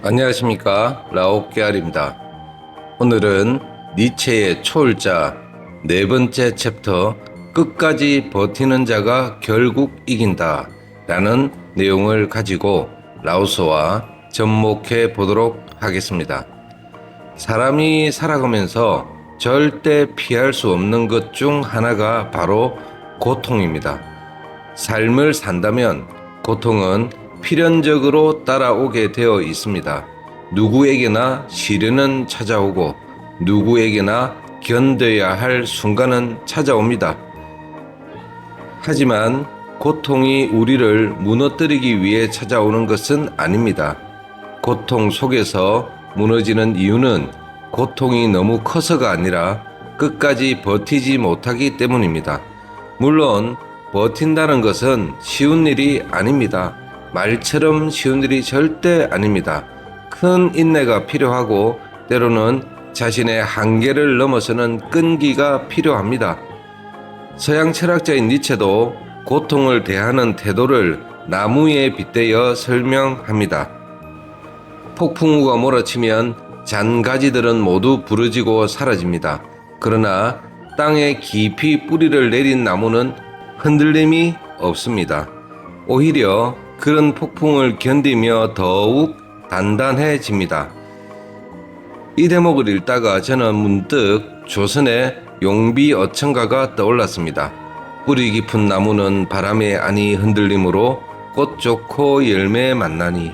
안녕하십니까, 라오케알입니다. 오늘은 니체의 초월자 네 번째 챕터 끝까지 버티는 자가 결국 이긴다 라는 내용을 가지고 라오스와 접목해 보도록 하겠습니다. 사람이 살아가면서 절대 피할 수 없는 것 중 하나가 바로 고통입니다. 삶을 산다면 고통은 필연적으로 따라오게 되어 있습니다. 누구에게나 시련은 찾아오고 누구에게나 견뎌야 할 순간은 찾아옵니다. 하지만 고통이 우리를 무너뜨리기 위해 찾아오는 것은 아닙니다. 고통 속에서 무너지는 이유는 고통이 너무 커서가 아니라 끝까지 버티지 못하기 때문입니다. 물론 버틴다는 것은 쉬운 일이 아닙니다. 말처럼 쉬운 일이 절대 아닙니다. 큰 인내가 필요하고 때로는 자신의 한계를 넘어서는 끈기가 필요합니다. 서양 철학자인 니체도 고통을 대하는 태도를 나무에 빗대어 설명합니다. 폭풍우가 몰아치면 잔가지들은 모두 부러지고 사라집니다. 그러나 땅에 깊이 뿌리를 내린 나무는 흔들림이 없습니다. 오히려 그런 폭풍을 견디며 더욱 단단해집니다. 이 대목을 읽다가 저는 문득 조선의 용비어천가가 떠올랐습니다. 뿌리 깊은 나무는 바람에 아니 흔들림으로 꽃 좋고 열매 만나니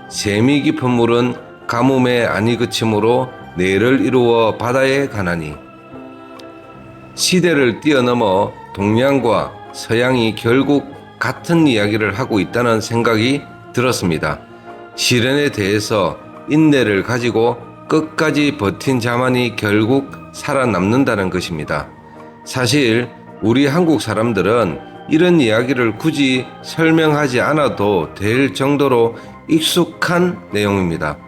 샘이 깊은 물은 가뭄에 아니 그침으로 내를 이루어 바다에 가나니. 시대를 뛰어넘어 동양과 서양이 결국 같은 이야기를 하고 있다는 생각이 들었습니다. 시련에 대해서 인내를 가지고 끝까지 버틴 자만이 결국 살아남는다는 것입니다. 사실 우리 한국 사람들은 이런 이야기를 굳이 설명하지 않아도 될 정도로 익숙한 내용입니다.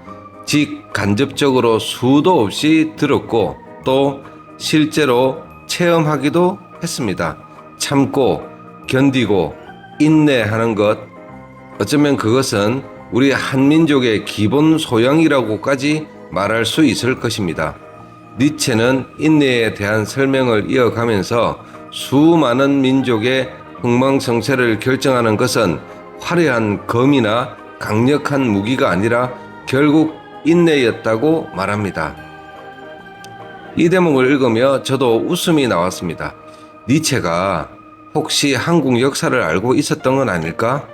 직간접적으로 수도 없이 들었고 또 실제로 체험하기도 했습니다. 참고 견디고 인내하는 것, 어쩌면 그것은 우리 한민족의 기본 소양이라고까지 말할 수 있을 것입니다. 니체는 인내에 대한 설명을 이어가면서 수많은 민족의 흥망성쇠를 결정하는 것은 화려한 검이나 강력한 무기가 아니라 결국 인내였다고 말합니다. 이 대목을 읽으며 저도 웃음이 나왔습니다. 니체가 혹시 한국 역사를 알고 있었던 건 아닐까?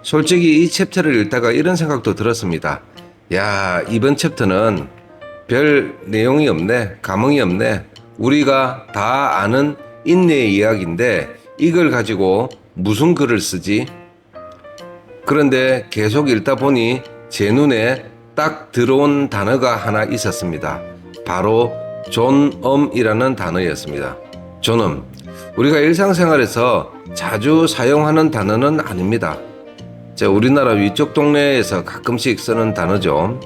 솔직히 이 챕터를 읽다가 이런 생각도 들었습니다. 야, 이번 챕터는 별 내용이 없네, 감흥이 없네. 우리가 다 아는 인내의 이야기인데 이걸 가지고 무슨 글을 쓰지? 그런데 계속 읽다 보니 제 눈에 딱 들어온 단어가 하나 있었습니다. 바로 존엄이라는 단어였습니다. 존엄. 우리가 일상생활에서 자주 사용하는 단어는 아닙니다. 우리나라 위쪽 동네에서 가끔씩 쓰는 단어죠.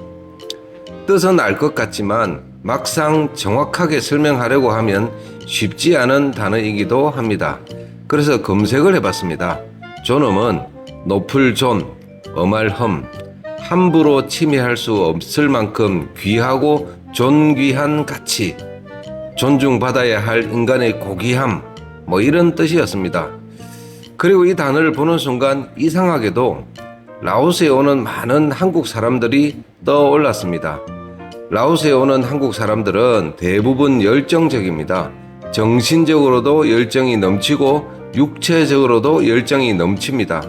뜻은 알 것 같지만 막상 정확하게 설명하려고 하면 쉽지 않은 단어이기도 합니다. 그래서 검색을 해봤습니다. 존엄은 높을 존, 엄할 험, 함부로 침해할 수 없을 만큼 귀하고 존귀한 가치, 존중받아야 할 인간의 고귀함, 이런 뜻이었습니다. 그리고 이 단어를 보는 순간 이상하게도 라오스에 오는 많은 한국 사람들이 떠올랐습니다. 라오스에 오는 한국 사람들은 대부분 열정적입니다. 정신적으로도 열정이 넘치고 육체적으로도 열정이 넘칩니다.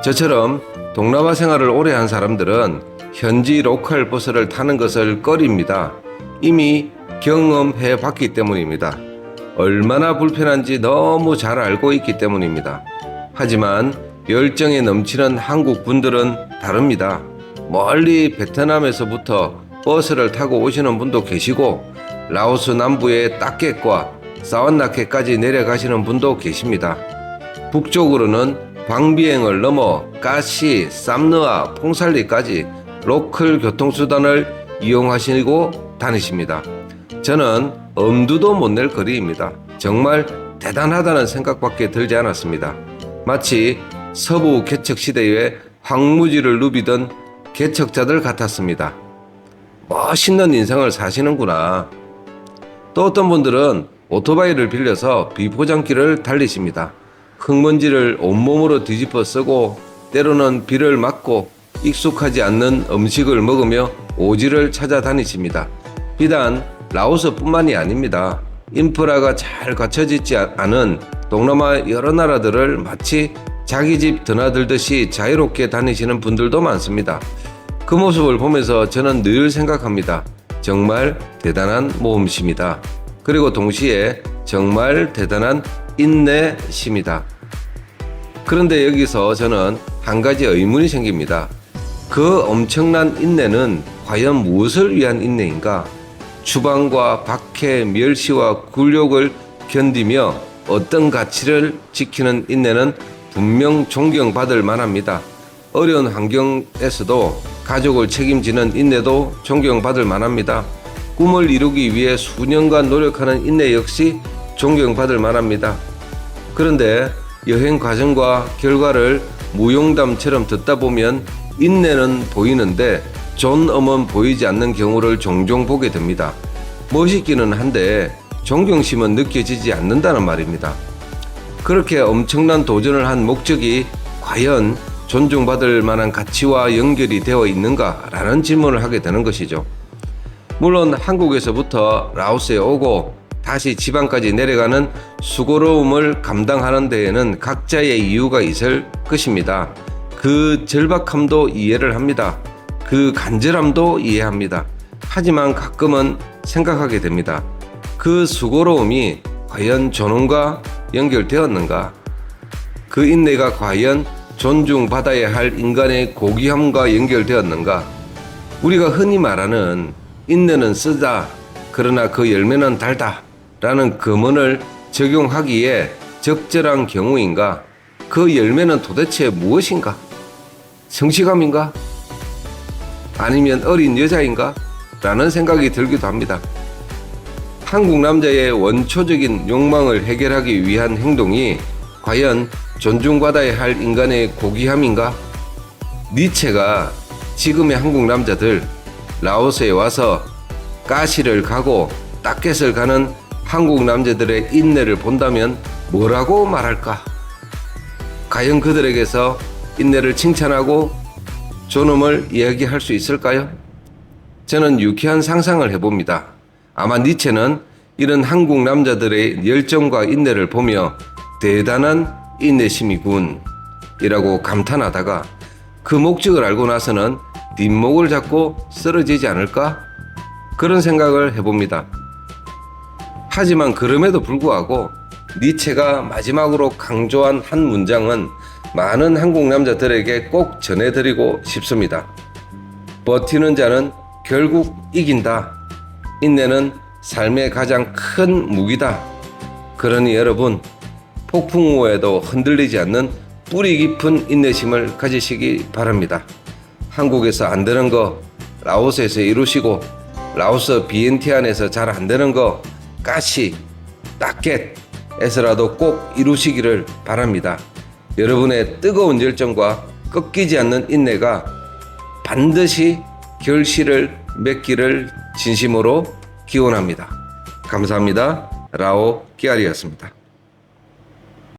저처럼 동남아 생활을 오래 한 사람들은 현지 로컬 버스를 타는 것을 꺼립니다. 이미 경험해 봤기 때문입니다. 얼마나 불편한지 너무 잘 알고 있기 때문입니다. 하지만 열정에 넘치는 한국 분들은 다릅니다. 멀리 베트남에서부터 버스를 타고 오시는 분도 계시고 라오스 남부의 따켓과 사완나켓까지 내려가시는 분도 계십니다. 북쪽으로는 광비행을 넘어 까시, 쌈느아, 퐁살리까지 로컬 교통수단을 이용하시고 다니십니다. 저는 엄두도 못 낼 거리입니다. 정말 대단하다는 생각밖에 들지 않았습니다. 마치 서부 개척 시대에 황무지를 누비던 개척자들 같았습니다. 멋있는 인생을 사시는구나. 또 어떤 분들은 오토바이를 빌려서 비포장길을 달리십니다. 흙먼지를 온몸으로 뒤집어 쓰고 때로는 비를 맞고 익숙하지 않는 음식을 먹으며 오지를 찾아다니십니다. 비단 라오스뿐만이 아닙니다. 인프라가 잘 갖춰지지 않은 동남아 여러 나라들을 마치 자기 집 드나들듯이 자유롭게 다니시는 분들도 많습니다. 그 모습을 보면서 저는 늘 생각합니다. 정말 대단한 모험심이다. 그리고 동시에 정말 대단한 인내심이다. 그런데 여기서 저는 한 가지 의문이 생깁니다. 그 엄청난 인내는 과연 무엇을 위한 인내인가? 추방과 박해, 멸시와 굴욕을 견디며 어떤 가치를 지키는 인내는 분명 존경받을 만합니다. 어려운 환경에서도 가족을 책임지는 인내도 존경받을 만합니다. 꿈을 이루기 위해 수년간 노력하는 인내 역시 존경받을 만합니다. 그런데 여행 과정과 결과를 무용담처럼 듣다 보면 인내는 보이는데 존엄은 보이지 않는 경우를 종종 보게 됩니다. 멋있기는 한데 존경심은 느껴지지 않는다는 말입니다. 그렇게 엄청난 도전을 한 목적이 과연 존중받을 만한 가치와 연결이 되어 있는가라는 질문을 하게 되는 것이죠. 물론 한국에서부터 라오스에 오고 다시 지방까지 내려가는 수고로움을 감당하는 데에는 각자의 이유가 있을 것입니다. 그 절박함도 이해를 합니다. 그 간절함도 이해합니다. 하지만 가끔은 생각하게 됩니다. 그 수고로움이 과연 존엄과 연결되었는가? 그 인내가 과연 존중받아야 할 인간의 고귀함과 연결되었는가? 우리가 흔히 말하는 인내는 쓰다, 그러나 그 열매는 달다 라는 금언을 적용하기에 적절한 경우인가? 그 열매는 도대체 무엇인가? 성취감인가? 아니면 어린 여자인가? 라는 생각이 들기도 합니다. 한국 남자의 원초적인 욕망을 해결하기 위한 행동이 과연 존중받아야 할 인간의 고귀함인가? 니체가 지금의 한국 남자들, 라오스에 와서 가시를 가고 따켓을 가는 한국 남자들의 인내를 본다면 뭐라고 말할까? 과연 그들에게서 인내를 칭찬하고 존엄을 이야기할 수 있을까요? 저는 유쾌한 상상을 해봅니다. 아마 니체는 이런 한국 남자들의 열정과 인내를 보며 대단한 인내심이군 이라고 감탄하다가 그 목적을 알고 나서는 뒷목을 잡고 쓰러지지 않을까? 그런 생각을 해봅니다. 하지만 그럼에도 불구하고 니체가 마지막으로 강조한 한 문장은 많은 한국 남자들에게 꼭 전해드리고 싶습니다. 버티는 자는 결국 이긴다. 인내는 삶의 가장 큰 무기다. 그러니 여러분, 폭풍 후에도 흔들리지 않는 뿌리 깊은 인내심을 가지시기 바랍니다. 한국에서 안 되는 거 라오스에서 이루시고, 라오스 비엔티안에서 잘 안 되는 거 가시, 따켓에서라도 꼭 이루시기를 바랍니다. 여러분의 뜨거운 열정과 꺾이지 않는 인내가 반드시 결실을 맺기를 진심으로 기원합니다. 감사합니다. 라오 끼아리였습니다.